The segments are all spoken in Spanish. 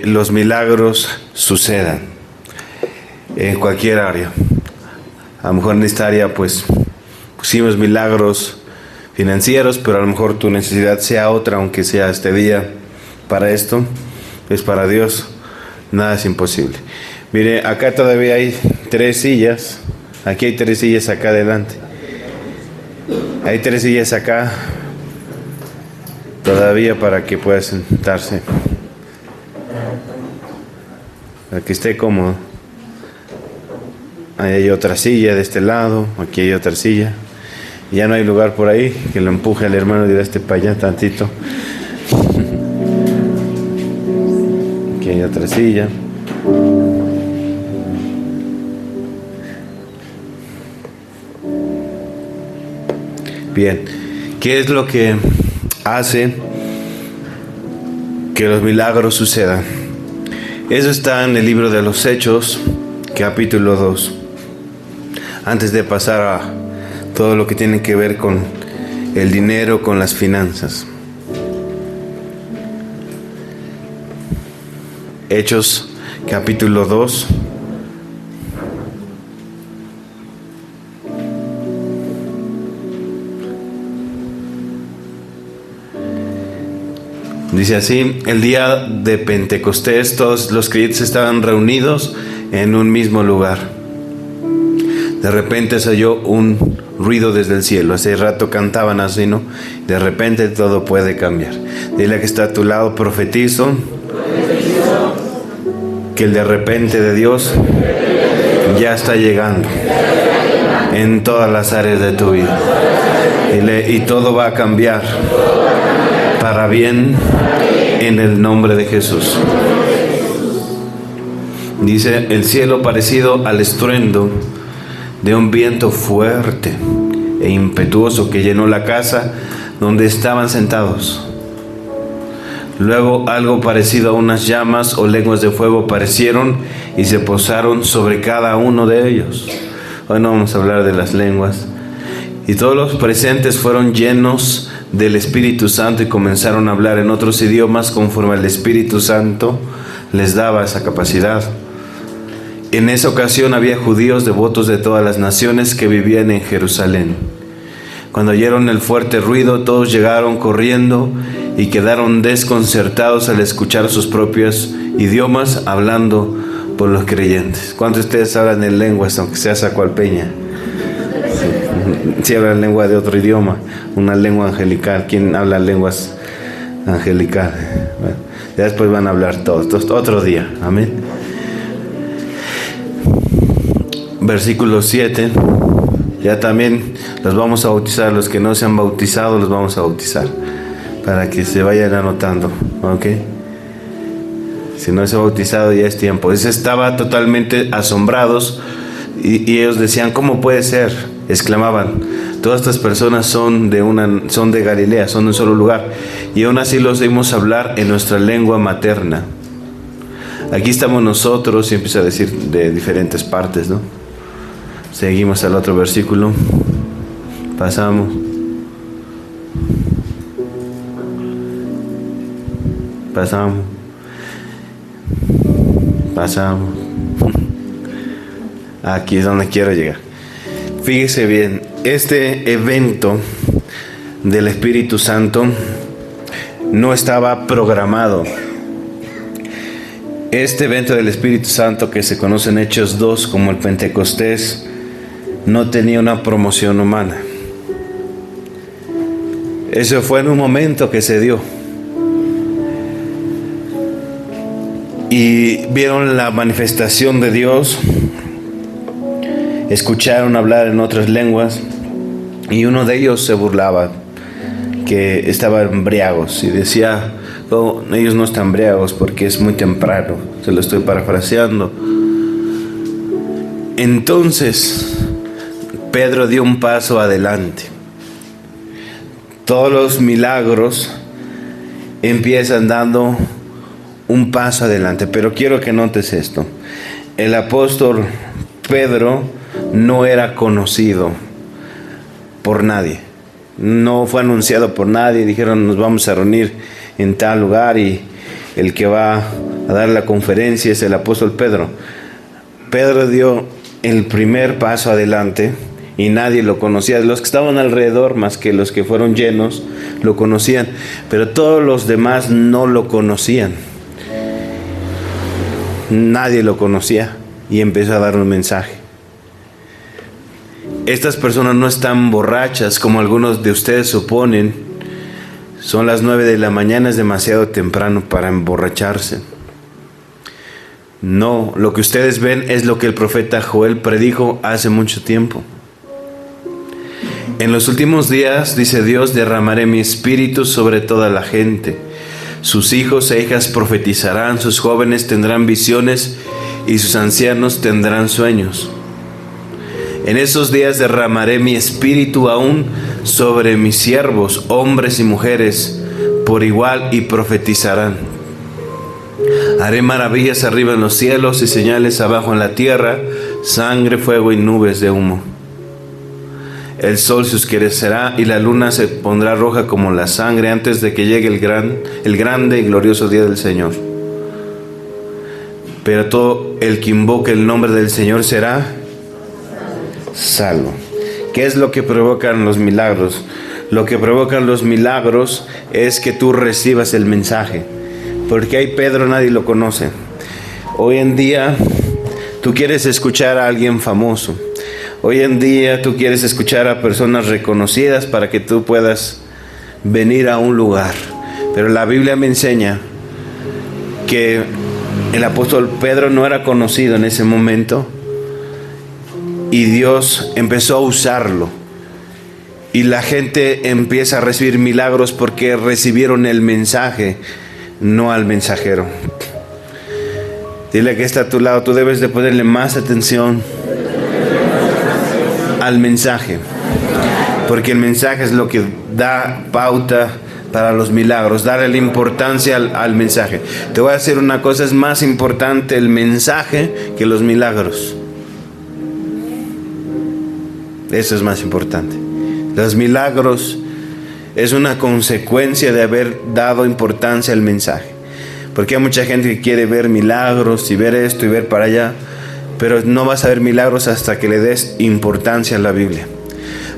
los milagros sucedan en cualquier área. A lo mejor en esta área pues pusimos milagros financieros, pero a lo mejor tu necesidad sea otra, aunque sea este día para esto, pues para Dios nada es imposible. Mire, acá todavía hay 3 sillas, aquí hay 3 sillas acá adelante, hay 3 sillas acá todavía para que pueda sentarse, para que esté cómodo. Ahí hay otra silla de este lado, aquí hay otra silla. Ya no hay lugar por ahí, que lo empuje al hermano de este para allá tantito. Aquí hay otra silla. Bien, ¿qué es lo que hace que los milagros sucedan? Eso está en el libro de los Hechos, capítulo 2. Antes de pasar a todo lo que tiene que ver con el dinero, con las finanzas. Hechos, capítulo 2. Dice así: el día de Pentecostés todos los creyentes estaban reunidos en un mismo lugar. De repente se oyó un ruido desde el cielo. Hace rato cantaban así, ¿no? De repente todo puede cambiar. Dile que está a tu lado: profetizo que el de repente de Dios ya está llegando en todas las áreas de tu vida. Y todo va a cambiar para bien en el nombre de Jesús. Dice: el cielo parecido al estruendo de un viento fuerte e impetuoso que llenó la casa donde estaban sentados. Luego algo parecido a unas llamas o lenguas de fuego aparecieron y se posaron sobre cada uno de ellos. Hoy no vamos a hablar de las lenguas. Y todos los presentes fueron llenos del Espíritu Santo y comenzaron a hablar en otros idiomas conforme el Espíritu Santo les daba esa capacidad. En esa ocasión había judíos devotos de todas las naciones que vivían en Jerusalén. Cuando oyeron el fuerte ruido, todos llegaron corriendo y quedaron desconcertados al escuchar sus propios idiomas hablando por los creyentes. ¿Cuántos de ustedes hablan en lenguas, aunque sea sacualpeña? Si hablan lengua de otro idioma, una lengua angelical. ¿Quién habla lenguas angelicales? Bueno, ya después van a hablar todos, otro día. Amén. Versículo 7. Ya también los vamos a bautizar. Los que no se han bautizado los vamos a bautizar, para que se vayan anotando, ¿ok? Si no se ha bautizado ya es tiempo. Ellos estaban totalmente asombrados y ellos decían: ¿cómo puede ser? Exclamaban: todas estas personas son de Galilea, son de un solo lugar, y aún así los oímos hablar en nuestra lengua materna. Aquí estamos nosotros, y empieza a decir de diferentes partes, ¿no? Seguimos al otro versículo. Pasamos. Aquí es donde quiero llegar. Fíjese bien, este evento del Espíritu Santo no estaba programado. Este evento del Espíritu Santo, que se conoce en Hechos 2 como el Pentecostés, no tenía una promoción humana. Eso fue en un momento que se dio. Y vieron la manifestación de Dios, escucharon hablar en otras lenguas, y uno de ellos se burlaba, que estaban embriagos, y decía: oh, ellos no están embriagos porque es muy temprano. Se lo estoy parafraseando. Entonces Pedro dio un paso adelante. Todos los milagros empiezan dando un paso adelante, pero quiero que notes esto. El apóstol Pedro no era conocido por nadie, no fue anunciado por nadie. Dijeron: nos vamos a reunir en tal lugar y el que va a dar la conferencia es el apóstol Pedro. Pedro dio el primer paso adelante y nadie lo conocía. Los que estaban alrededor, más que los que fueron llenos, lo conocían, pero todos los demás no lo conocían. Nadie lo conocía y empezó a dar un mensaje. Estas personas no están borrachas como algunos de ustedes suponen. Son las 9 de la mañana, es demasiado temprano para emborracharse. No, lo que ustedes ven es lo que el profeta Joel predijo hace mucho tiempo. En los últimos días, dice Dios, derramaré mi espíritu sobre toda la gente. Sus hijos e hijas profetizarán, sus jóvenes tendrán visiones y sus ancianos tendrán sueños. En esos días derramaré mi espíritu aún sobre mis siervos, hombres y mujeres, por igual, y profetizarán. Haré maravillas arriba en los cielos y señales abajo en la tierra, sangre, fuego y nubes de humo. El sol se oscurecerá y la luna se pondrá roja como la sangre antes de que llegue el grande y glorioso día del Señor. Pero todo el que invoque el nombre del Señor será salvo. ¿Qué es lo que provocan los milagros? Lo que provocan los milagros es que tú recibas el mensaje. Porque ahí Pedro nadie lo conoce. Hoy en día tú quieres escuchar a alguien famoso. Hoy en día tú quieres escuchar a personas reconocidas para que tú puedas venir a un lugar. Pero la Biblia me enseña que el apóstol Pedro no era conocido en ese momento y Dios empezó a usarlo. Y la gente empieza a recibir milagros porque recibieron el mensaje, no al mensajero. Dile que está a tu lado, tú debes de ponerle más atención al mensaje, porque el mensaje es lo que da pauta para los milagros, darle la importancia al mensaje. Te voy a decir una cosa, es más importante el mensaje que los milagros. Eso es más importante. Los milagros es una consecuencia de haber dado importancia al mensaje, porque hay mucha gente que quiere ver milagros y ver esto y ver para allá, pero no vas a ver milagros hasta que le des importancia a la Biblia,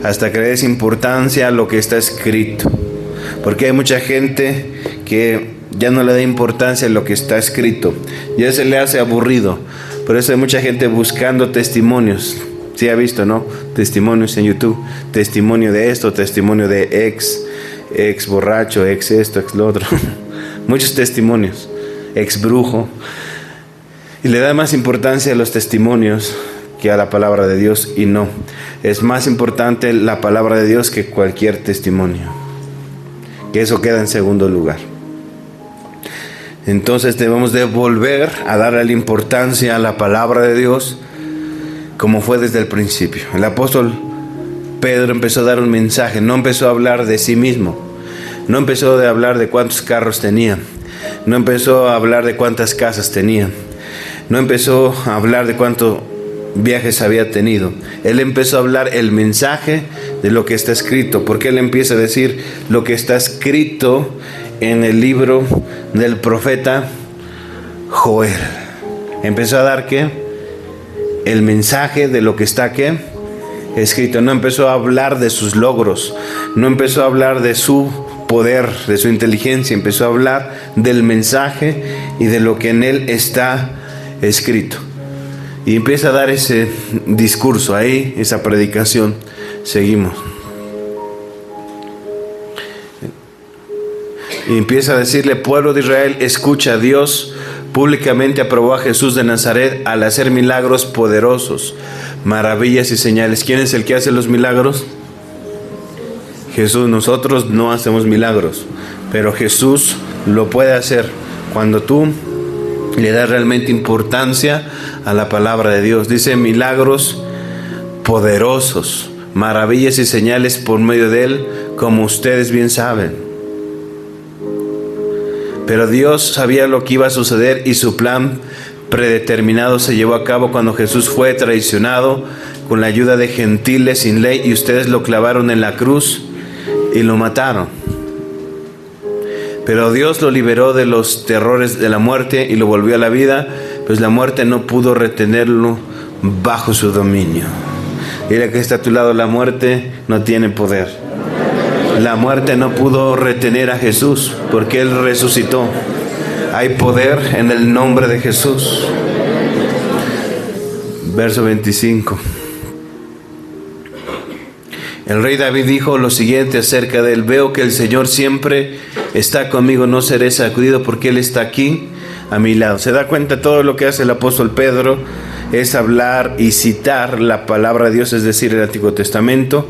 hasta que le des importancia a lo que está escrito. Porque hay mucha gente que ya no le da importancia a lo que está escrito, ya se le hace aburrido. Por eso hay mucha gente buscando testimonios. Sí ha visto, ¿no? Testimonios en YouTube, testimonio de esto, testimonio de ex borracho, ex esto, ex lo otro. Muchos testimonios, ex brujo. Y le da más importancia a los testimonios que a la palabra de Dios, y no. Es más importante la palabra de Dios que cualquier testimonio. Que eso queda en segundo lugar. Entonces debemos de volver a darle la importancia a la palabra de Dios como fue desde el principio. El apóstol Pedro empezó a dar un mensaje, no empezó a hablar de sí mismo. No empezó a hablar de cuántos carros tenía. No empezó a hablar de cuántas casas tenía. No empezó a hablar de cuántos viajes había tenido. Él empezó a hablar el mensaje de lo que está escrito. Porque él empieza a decir lo que está escrito en el libro del profeta Joel. Empezó a dar ¿qué? El mensaje de lo que está ¿qué? Escrito. No empezó a hablar de sus logros. No empezó a hablar de su poder, de su inteligencia. Empezó a hablar del mensaje y de lo que en él está escrito. Y empieza a dar ese discurso ahí, esa predicación. Seguimos. Y empieza a decirle: pueblo de Israel, escucha, Dios públicamente aprobó a Jesús de Nazaret al hacer milagros poderosos, maravillas y señales. ¿Quién es el que hace los milagros? Jesús. Nosotros no hacemos milagros, pero Jesús lo puede hacer cuando tú le das realmente importancia a la palabra de Dios. Dice milagros poderosos, maravillas y señales por medio de él, como ustedes bien saben. Pero Dios sabía lo que iba a suceder y su plan predeterminado se llevó a cabo cuando Jesús fue traicionado con la ayuda de gentiles sin ley, y ustedes lo clavaron en la cruz y lo mataron. Pero Dios lo liberó de los terrores de la muerte y lo volvió a la vida, pues la muerte no pudo retenerlo bajo su dominio. Dile que está a tu lado: la muerte no tiene poder. La muerte no pudo retener a Jesús porque Él resucitó. Hay poder en el nombre de Jesús. Verso 25. El rey David dijo lo siguiente acerca de él: veo que el Señor siempre está conmigo, no seré sacudido porque Él está aquí a mi lado. ¿Se da cuenta? Todo lo que hace el apóstol Pedro es hablar y citar la palabra de Dios, es decir, el Antiguo Testamento.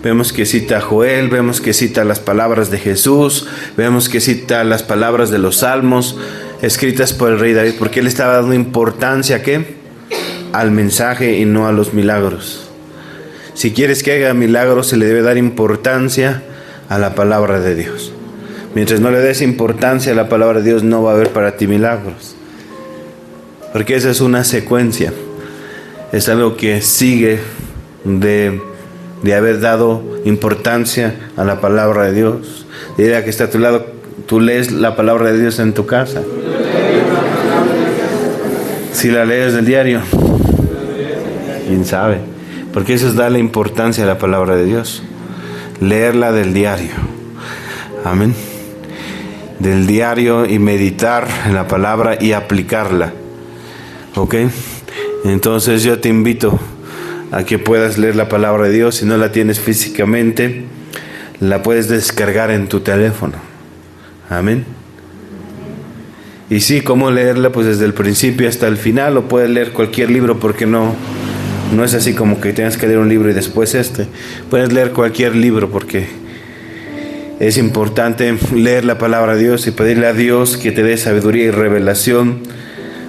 Vemos que cita a Joel, vemos que cita las palabras de Jesús, vemos que cita las palabras de los salmos escritas por el rey David, porque él estaba dando importancia ¿a qué? Al mensaje y no a los milagros. Si quieres que haga milagros, se le debe dar importancia a la palabra de Dios. Mientras no le des importancia a la palabra de Dios, no va a haber para ti milagros. Porque esa es una secuencia. Es algo que sigue de haber dado importancia a la palabra de Dios. Dile a que está a tu lado: tú lees la palabra de Dios en tu casa. Si la lees del diario, quién sabe. Porque eso es darle importancia a la palabra de Dios. Leerla del diario. Amén. Del diario y meditar en la palabra y aplicarla. ¿Ok? Entonces yo te invito a que puedas leer la palabra de Dios. Si no la tienes físicamente, la puedes descargar en tu teléfono. Amén. Y sí, ¿cómo leerla? Pues desde el principio hasta el final, o puedes leer cualquier libro, porque no es así como que tengas que leer un libro y después puedes leer cualquier libro, porque es importante leer la palabra de Dios y pedirle a Dios que te dé sabiduría y revelación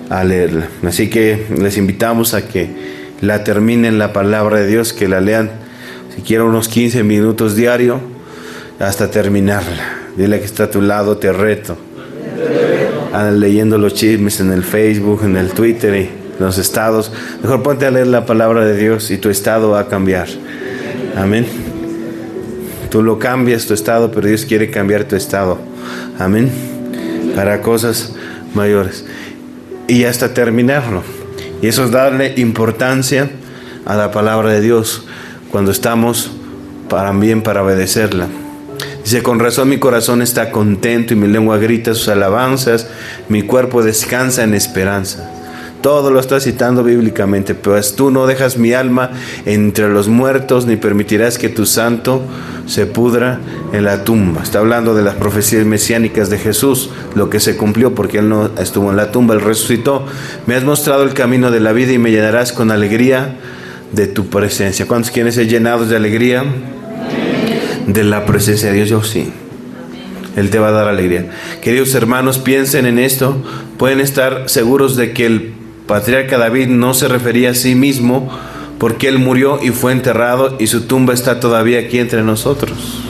a leerla. Así que les invitamos a que la terminen la palabra de Dios, que la lean siquiera unos 15 minutos diario hasta terminarla. Dile que está a tu lado: te reto. Andan leyendo los chismes en el Facebook, en el Twitter y los estados. Mejor ponte a leer la palabra de Dios y tu estado va a cambiar. Amén. Tú lo cambias, tu estado, pero Dios quiere cambiar tu estado. Amén. Para cosas mayores. Y hasta terminarlo. Y eso es darle importancia a la palabra de Dios cuando estamos para obedecerla. Dice: con razón mi corazón está contento y mi lengua grita sus alabanzas, mi cuerpo descansa en esperanza. Todo lo está citando bíblicamente. Pues tú no dejas mi alma entre los muertos, ni permitirás que tu santo se pudra en la tumba. Está hablando de las profecías mesiánicas de Jesús, lo que se cumplió, porque Él no estuvo en la tumba, Él resucitó. Me has mostrado el camino de la vida y me llenarás con alegría de tu presencia. ¿Cuántos quieren ser llenados de alegría? De la presencia de Dios. Yo sí. Él te va a dar alegría. Queridos hermanos, piensen en esto. Pueden estar seguros de que el patriarca David no se refería a sí mismo, porque él murió y fue enterrado y su tumba está todavía aquí entre nosotros.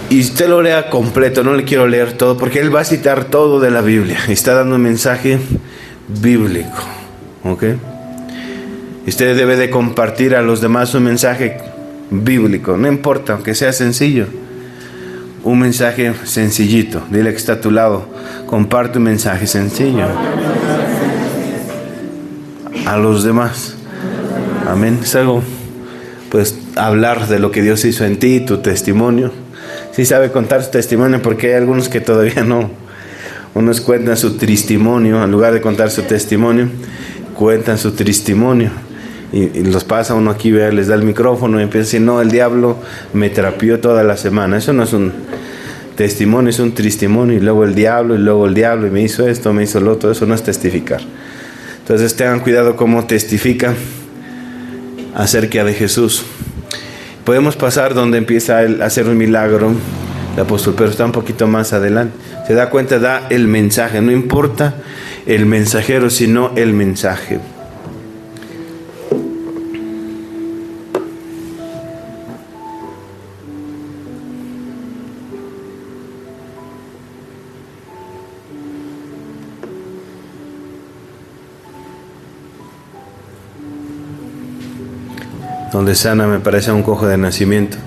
Y usted lo lea completo, no le quiero leer todo, porque él va a citar todo de la Biblia. Está dando un mensaje bíblico. ¿Ok? Usted debe de compartir a los demás un mensaje bíblico, no importa, aunque sea sencillo. Un mensaje sencillito. Dile que está a tu lado: comparte un mensaje sencillo a los demás. Amén. Es algo, pues, hablar de lo que Dios hizo en ti, tu testimonio. Sí sabe contar su testimonio, porque hay algunos que todavía no. Unos cuentan su testimonio, en lugar de contar su testimonio, cuentan su testimonio. Y los pasa uno aquí, les da el micrófono y empieza a decir: no, el diablo me trapió toda la semana. Eso no es un testimonio, es un testimonio. Y luego el diablo, y me hizo esto, me hizo lo otro. Eso no es testificar. Entonces tengan cuidado cómo testifica acerca de Jesús. Podemos pasar donde empieza a hacer un milagro el apóstol, pero está un poquito más adelante. Se da cuenta, da el mensaje. No importa el mensajero, sino el mensaje. Donde sana, me parece, a un cojo de nacimiento.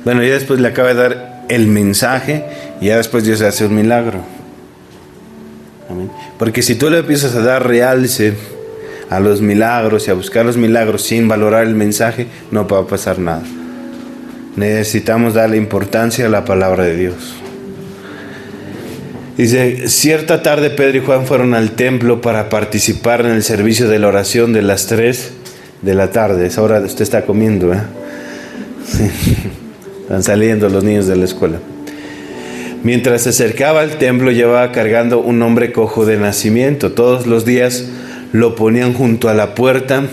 Bueno, ya después le acaba de dar el mensaje y ya después Dios hace un milagro. Amén. Porque si tú le empiezas a dar realce a los milagros y a buscar los milagros sin valorar el mensaje, no va a pasar nada. Necesitamos darle importancia a la palabra de Dios. Dice, cierta tarde Pedro y Juan fueron al templo para participar en el servicio de la oración de las 3 de la tarde. Esa hora usted está comiendo, ¿eh? Sí. Están saliendo los niños de la escuela. Mientras se acercaba al templo, llevaba cargando un hombre cojo de nacimiento. Todos los días lo ponían junto a la puerta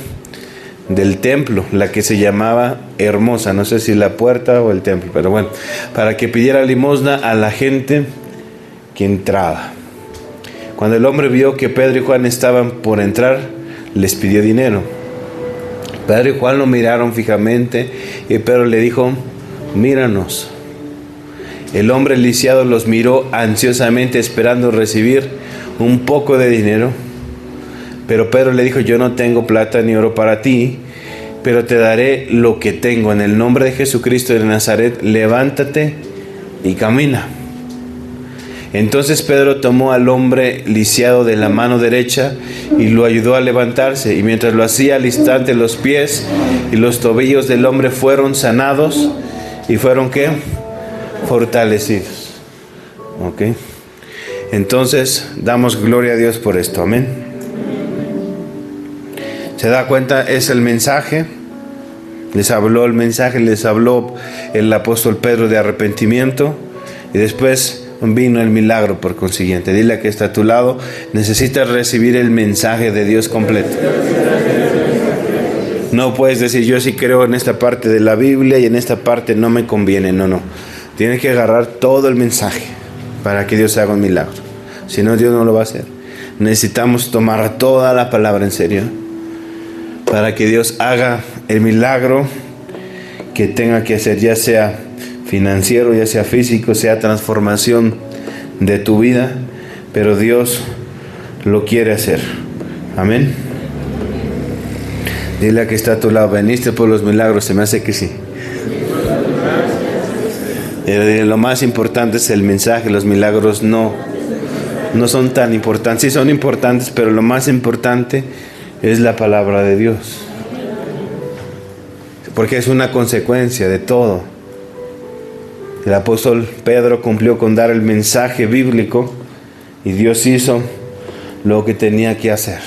del templo, la que se llamaba Hermosa. No sé si la puerta o el templo, pero bueno, para que pidiera limosna a la gente que entraba. Cuando el hombre vio que Pedro y Juan estaban por entrar, les pidió dinero. Pedro y Juan lo miraron fijamente y Pedro le dijo, míranos. El hombre lisiado los miró ansiosamente esperando recibir un poco de dinero. Pero Pedro le dijo, yo no tengo plata ni oro para ti, pero te daré lo que tengo. En el nombre de Jesucristo de Nazaret, levántate y camina. Entonces Pedro tomó al hombre lisiado de la mano derecha y lo ayudó a levantarse. Y mientras lo hacía, al instante los pies y los tobillos del hombre fueron sanados y fueron ¿qué? Fortalecidos. ¿Ok? Entonces damos gloria a Dios por esto. Amén. ¿Se da cuenta? Es el mensaje. Les habló el mensaje, les habló el apóstol Pedro de arrepentimiento y después vino el milagro por consiguiente. Dile a que está a tu lado, necesitas recibir el mensaje de Dios completo. No puedes decir, yo sí creo en esta parte de la Biblia y en esta parte no me conviene. No. Tienes que agarrar todo el mensaje para que Dios haga un milagro. Si no, Dios no lo va a hacer. Necesitamos tomar toda la palabra en serio para que Dios haga el milagro que tenga que hacer, ya sea financiero, ya sea físico, sea transformación de tu vida, pero Dios lo quiere hacer. Amén. Dile a que está a tu lado, veniste por los milagros, se me hace que sí. Lo más importante es el mensaje, los milagros no son tan importantes, sí son importantes, pero lo más importante es la palabra de Dios, porque es una consecuencia de todo. El apóstol Pedro cumplió con dar el mensaje bíblico y Dios hizo lo que tenía que hacer.